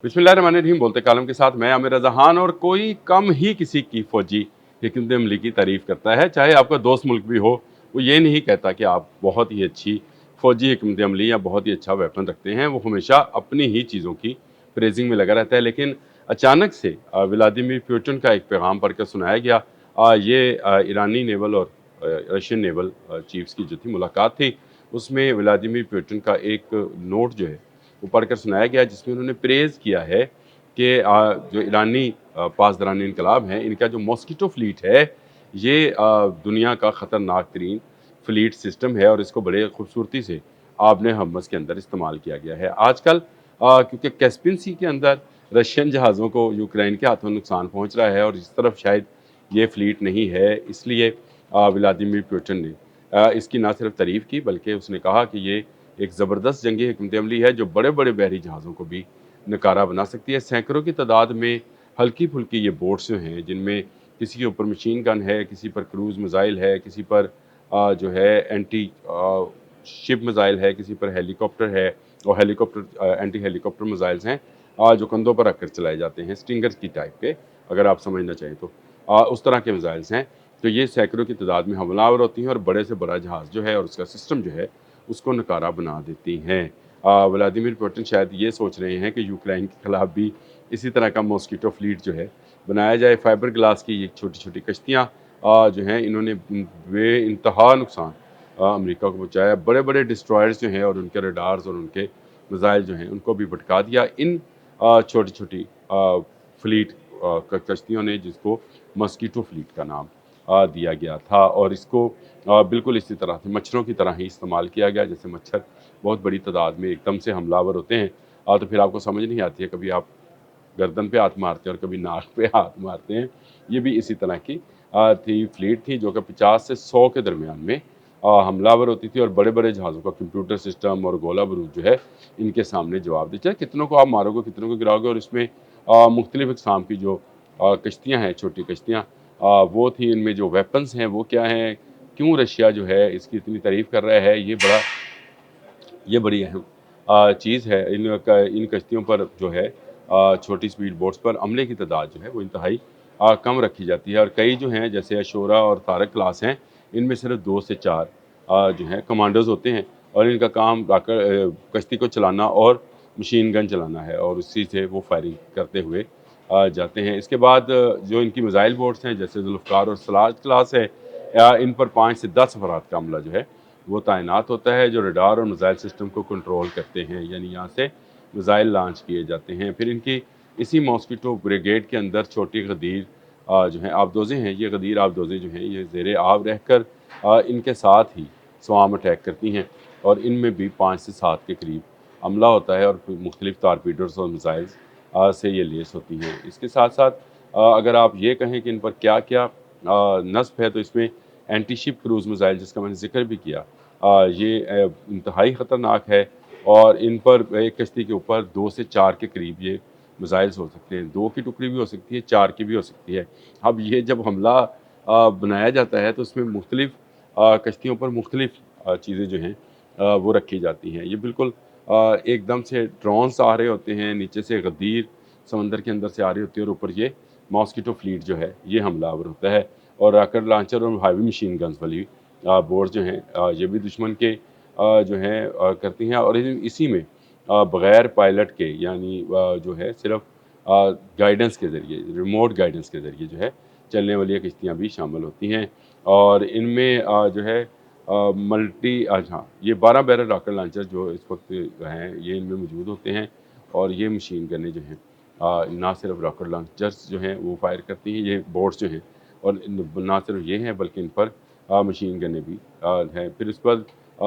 बिस्मिल्लाहिर्रहमानिर्रहीम। बोलते कालम के साथ मैं आमिर रज़ान। और कोई कम ही किसी की फ़ौजी हिकमत अमली की तारीफ़ करता है, चाहे आपका दोस्त मुल्क भी हो। वो ये नहीं कहता कि आप बहुत ही अच्छी फ़ौजी हिकमत अमली या बहुत ही अच्छा वेपन रखते हैं। वो हमेशा अपनी ही चीज़ों की प्रेज़िंग में लगा रहता है। लेकिन अचानक से व्लादिमीर पुतिन का एक पैगाम पढ़कर सुनाया गया। ये ईरानी नेवल और रशियन नेवल चीफ्स की जो थी मुलाकात थी, उसमें व्लादिमीर पुतिन का एक नोट जो है वो पढ़कर सुनाया गया, जिसमें उन्होंने प्रेज़ किया है कि जो ईरानी पासदारान इनकलाब हैं, इनका जो मॉस्किटो फ्लीट है, ये दुनिया का ख़तरनाक तरीन फ्लीट सिस्टम है और इसको बड़े खूबसूरती से आबने हम्मस के अंदर इस्तेमाल किया गया है। आजकल क्योंकि कैस्पियन सी के अंदर रशियन जहाज़ों को यूक्रेन के हाथों नुकसान पहुँच रहा है और इस तरफ शायद ये फ्लीट नहीं है, इसलिए व्लादिमीर पुतिन ने इसकी ना सिर्फ तारीफ़ की, बल्कि उसने कहा कि ये एक ज़बरदस्त जंगी हिकमत अमली है जो बड़े-बड़े बहरी जहाज़ों को भी नकारा बना सकती है। सैकड़ों की तादाद में हल्की-फुल्की ये बोट्स जो हैं, जिनमें किसी के ऊपर मशीन गन है, किसी पर क्रूज़ मिज़ाइल है, किसी पर जो है एंटी शिप मिज़ाइल है, किसी पर हेलीकॉप्टर है और एंटी हेलीकॉप्टर मिज़ाइल्स हैं जो कंधों पर रखकर चलाए जाते हैं, स्टिंगर्स की टाइप के, अगर आप समझना चाहें तो। उस तरह के मिज़ाइल्स हैं। तो ये सैकड़ों की तादाद में हमलावर होती हैं और बड़े से बड़ा जहाज़ जो है और उसका सिस्टम जो है, उसको नकारा बना देती हैं। व्लादिमीर पुतिन शायद ये सोच रहे हैं कि यूक्रेन के खिलाफ भी इसी तरह का मॉस्किटो फ्लीट जो है बनाया जाए। फाइबर ग्लास की ये छोटी-छोटी कश्तियाँ जो हैं, इन्होंने बेइंतहा नुकसान अमेरिका को पहुँचाया। बड़े-बड़े डिस्ट्रॉयर्स जो हैं और उनके रडार्स और उनके मिज़ाइल जो हैं, उनको भी भटका दिया इन छोटी-छोटी फ्लीट कश्तियों ने, जिसको मॉस्किटो फ्लीट का नाम दिया गया था। और इसको बिल्कुल इसी तरह से मच्छरों की तरह ही इस्तेमाल किया गया। जैसे मच्छर बहुत बड़ी तादाद में एकदम से हमलावर होते हैं, तो फिर आपको समझ नहीं आती है, कभी आप गर्दन पे हाथ मारते हैं और कभी नाक पे हाथ मारते हैं। ये भी इसी तरह की थी फ्लीट थी जो कि 50 से 100 के दरमियान में हमलावर होती थी और बड़े-बड़े जहाज़ों का कंप्यूटर सिस्टम और गोला बारूद जो है, इनके सामने जवाब देते हैं। कितनों को आप मारोगे, कितनों को गिराओगे। और इसमें मुख्तलिफ़ इक़साम की जो कश्तियाँ हैं, छोटी कश्तियाँ वो थी। इनमें जो वेपन्स हैं वो क्या हैं, क्यों रशिया जो है इसकी इतनी तारीफ़ कर रहा है, ये बड़ी अहम चीज़ है। इन कश्तियों पर जो है छोटी स्पीड बोट्स पर अमले की तादाद जो है वो इंतहाई कम रखी जाती है। और कई जो हैं, जैसे अशोरा और तारक क्लास हैं, इनमें सिर्फ 2 से 4 जो हैं कमांडोज़ होते हैं और इनका काम कश्ती को चलाना और मशीन गन चलाना है और उसी से वो फायरिंग करते हुए जाते हैं। इसके बाद जो इनकी मिज़ाइल बोट्स हैं, जैसे ज़ुल्फ़कार और सलाज क्लास है, इन पर 5 से 10 अफराद का अमला जो है वो तैनात होता है, जो रडार और मिज़ाइल सिस्टम को कंट्रोल करते हैं, यानी यहाँ से मिज़ाइल लॉन्च किए जाते हैं। फिर इनकी इसी मॉस्किटो ब्रिगेड के अंदर छोटी गदीर जो हैं आबदोज़ें हैं, ये गदीर आबदोज़ें जो हैं, ये ज़ेरे आब रहकर इनके साथ ही स्वाम अटैक करती हैं और इनमें भी 5 से 7 के करीब अमला होता है और फिर मुख्तलिफ़ टारपीडोज़ और मिज़ाइल्स से ये लेस होती हैं। इसके साथ-साथ अगर आप ये कहें कि इन पर क्या-क्या नस्ब है, तो इसमें एंटी शिप क्रूज़ मिज़ाइल, जिसका मैंने ज़िक्र भी किया, ये इंतहाई ख़तरनाक है और इन पर एक कश्ती के ऊपर 2 से 4 के करीब ये मिज़ाइल्स हो सकते हैं। 2 की टुकड़ी भी हो सकती है, 4 की भी हो सकती है। अब ये जब हमला बनाया जाता है, तो उसमें मुख्तलिफ़ कश्तियों पर मुख्तलिफ़ चीज़ें जो हैं वो रखी जाती हैं। ये बिल्कुल एकदम से ड्रोन्स आ रहे होते हैं, नीचे से गदीर समंदर के अंदर से आ रही होती है और ऊपर ये मॉस्किटो फ्लीट जो है, ये हमलावर होता है। और रॉकेट लॉन्चर और हाईवी मशीन गन्स वाली बोट जो हैं, ये भी दुश्मन के जो हैं करती हैं। और इसी में बग़ैर पायलट के, यानी जो है सिर्फ़ गाइडेंस के ज़रिए, रिमोट गाइडेंस के ज़रिए जो है चलने वाली ये किश्तियाँ भी शामिल होती हैं। और इनमें जो है हाँ, ये 12 बैरल रॉकेट लॉन्चर जो इस वक्त हैं, ये इनमें मौजूद होते हैं। और ये मशीन गनें जो हैं, ना सिर्फ रॉकेट लॉन्चर्स जो हैं वो फायर करती हैं, ये बोट्स जो हैं, और ना सिर्फ ये हैं बल्कि इन पर मशीन गनें भी हैं। फिर उस पर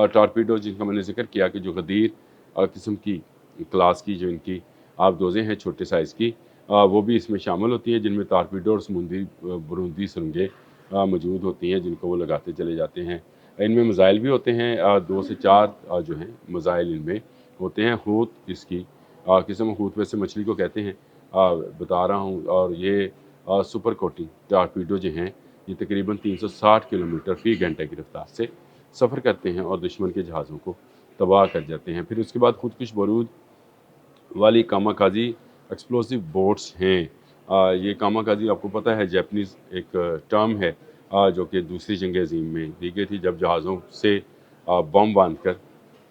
टॉर्पीडो, जिनका मैंने ज़िक्र किया कि जो गदीर किस्म की क्लास की जो इनकी आबदोज़ें हैं छोटे साइज़ की, वो भी इसमें शामिल होती हैं, जिनमें टॉर्पीडो और समुद्री बरूदी सुरंगें मौजूद होती हैं, जिनको वो लगाते चले जाते हैं। इनमें मिज़ाइल भी होते हैं, 2 से 4 जो हैं मिज़ाइल इनमें होते हैं। हूत इसकी किस्म, हूत वैसे मछली को कहते हैं, बता रहा हूँ। और ये सुपर कोटिंग टॉर्पीडो जो हैं, ये तकरीबन 360 किलोमीटर फ़ी घंटे की रफ़्तार से सफ़र करते हैं और दुश्मन के जहाज़ों को तबाह कर जाते हैं। फिर उसके बाद खुदकुश बारूद वाली कामाकाजी एक्सप्लोसिव बोट्स हैं। ये कामाकाजी आपको पता है जापानीज़ एक टर्म है जो कि दूसरी जंग अज़ीम में दी गई थी, जब जहाज़ों से बम बांधकर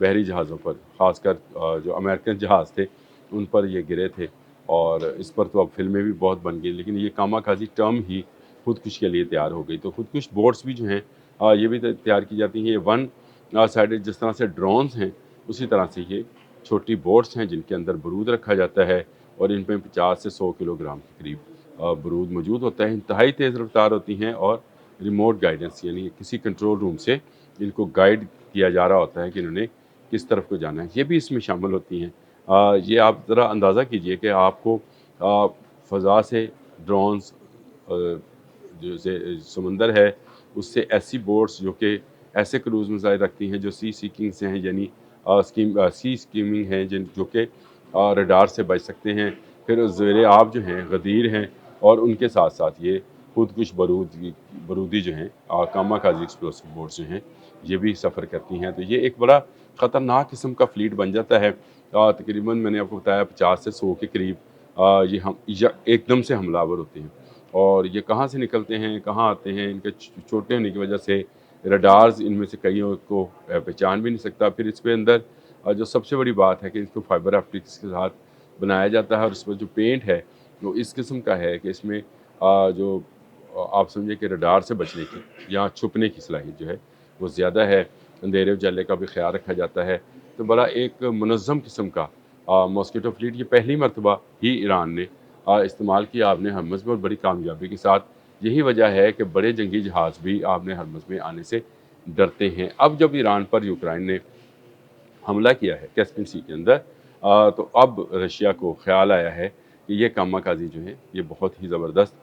बहरी जहाज़ों पर, ख़ासकर जो अमेरिकन जहाज़ थे उन पर ये गिरे थे। और इस पर तो अब फ़िल्में भी बहुत बन गई, लेकिन ये कामाकाजी टर्म ही खुदकुश के लिए तैयार हो गई। तो खुदकुश बोट्स भी जो हैं ये भी तैयार की जाती हैं। ये वन साइडेड जिस तरह से ड्रोन्स हैं, उसी तरह से ये छोटी बोट्स हैं जिनके अंदर बारूद रखा जाता है और इनमें 50 से 100 किलोग्राम के करीब बारूद मौजूद होता है। इंतहाई तेज़ रफ्तार होती हैं और रिमोट गाइडेंस, यानी किसी कंट्रोल रूम से इनको गाइड किया जा रहा होता है कि इन्होंने किस तरफ को जाना है। ये भी इसमें शामिल होती हैं। ये आप ज़रा अंदाज़ा कीजिए कि आपको फ़ज़ा से ड्रोन्स, जैसे समंदर है उससे ऐसी बोट्स जो कि ऐसे क्रूज़ मिसाइल रखती हैं जो सी सीकिंग से हैं, यानी सी स्कीमिंग हैं, जिन जो कि रडार से बच सकते हैं। फिर ज़ेरे आब जो हैं गदीर हैं, और उनके साथ साथ ये खुदकुश बारूदी जो हैं कामाकाजी एक्सप्लोसिव बोट्स जो हैं ये भी सफ़र करती हैं। तो ये एक बड़ा ख़तरनाक किस्म का फ्लीट बन जाता है। तकरीबन मैंने आपको बताया 50 से 100 के करीब ये हम या एकदम से हमलावर होते हैं। और ये कहाँ से निकलते हैं, कहाँ आते हैं, इनके छोटे होने की वजह से रडार्स इनमें से कईयों को पहचान भी नहीं सकता। फिर इसके अंदर जो सबसे बड़ी बात है कि इसको फाइबर ऑप्टिक्स के साथ बनाया जाता है, और इसमें जो पेंट है वो इस किस्म का है कि इसमें जो आप समझिए कि रडार से बचने की या छुपने की सलाहियत जो है वो ज़्यादा है। अंधेरे उजाले का भी ख्याल रखा जाता है। तो बड़ा एक मुनज़्ज़म किस्म का मॉस्किटो फ्लीट ये पहली मरतबा ही ईरान ने इस्तेमाल किया आपने हरमुज़ में, और बड़ी कामयाबी के साथ। यही वजह है कि बड़े जंगी जहाज़ भी आपने हरमुज़ में आने से डरते हैं। अब जब ईरान पर यूक्रेन ने हमला किया है कैस्पियन सी के अंदर, तो अब रशिया को ख्याल आया है कि ये कामाकाजी जो हैं ये बहुत ही ज़बरदस्त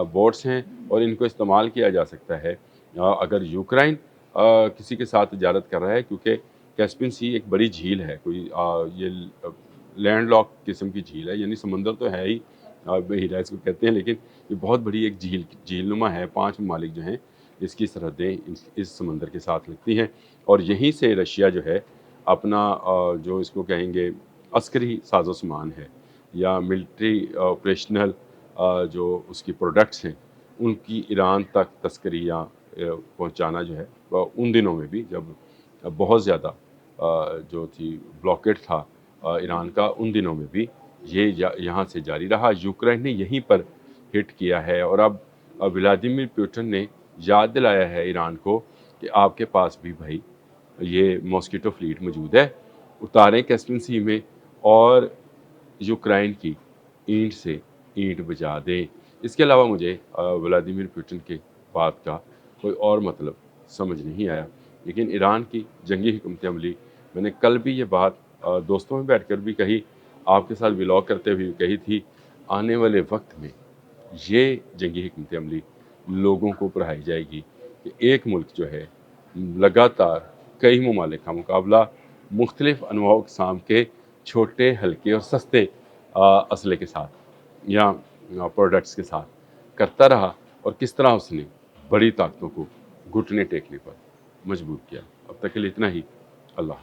बोट्स हैं और इनको इस्तेमाल किया जा सकता है अगर यूक्रेन किसी के साथ तजारत कर रहा है, क्योंकि कैस्पियन सी एक बड़ी झील है, कोई ये लैंड लॉक किस्म की झील है, यानी समंदर तो है ही, बहीरा इसको कहते हैं, लेकिन ये बहुत बड़ी एक झीलनुमा है। 5 ममालिक जो हैं इसकी सरहदें इस समंदर के साथ लगती हैं, और यहीं से रशिया जो है अपना जो इसको कहेंगे अस्करी साजो सामान है या मिलिट्री ऑपरेशनल जो उसकी प्रोडक्ट्स हैं उनकी ईरान तक तस्करियाँ पहुँचाना जो है उन दिनों में भी, जब बहुत ज़्यादा जो थी ब्लॉकेट था ईरान का, उन दिनों में भी ये यहाँ से जारी रहा। यूक्रेन ने यहीं पर हिट किया है, और अब व्लादिमीर पुतिन ने याद दिलाया है ईरान को कि आपके पास भी भाई ये मॉस्किटो फ्लीट मौजूद है, उतारें कैस्पियन सी में और यूक्रेन की ईंट से ईंट बजा दें। इसके अलावा मुझे व्लादिमीर पुतिन के बात का कोई और मतलब समझ नहीं आया। लेकिन ईरान की जंगी हिकमत अमली, मैंने कल भी ये बात दोस्तों में बैठकर भी कही, आपके साथ व्लॉग करते हुए कही थी, आने वाले वक्त में ये जंगी हिकमत अमली लोगों को पढ़ाई जाएगी कि एक मुल्क जो है लगातार कई ममालिक का मुकाबला मुख्तलिफ अनवा अक़साम के छोटे, हल्के और सस्ते असले के साथ या प्रोडक्ट्स के साथ करता रहा, और किस तरह उसने बड़ी ताकतों को घुटने टेकने पर मजबूर किया। अब तक के लिए इतना ही। अल्लाह।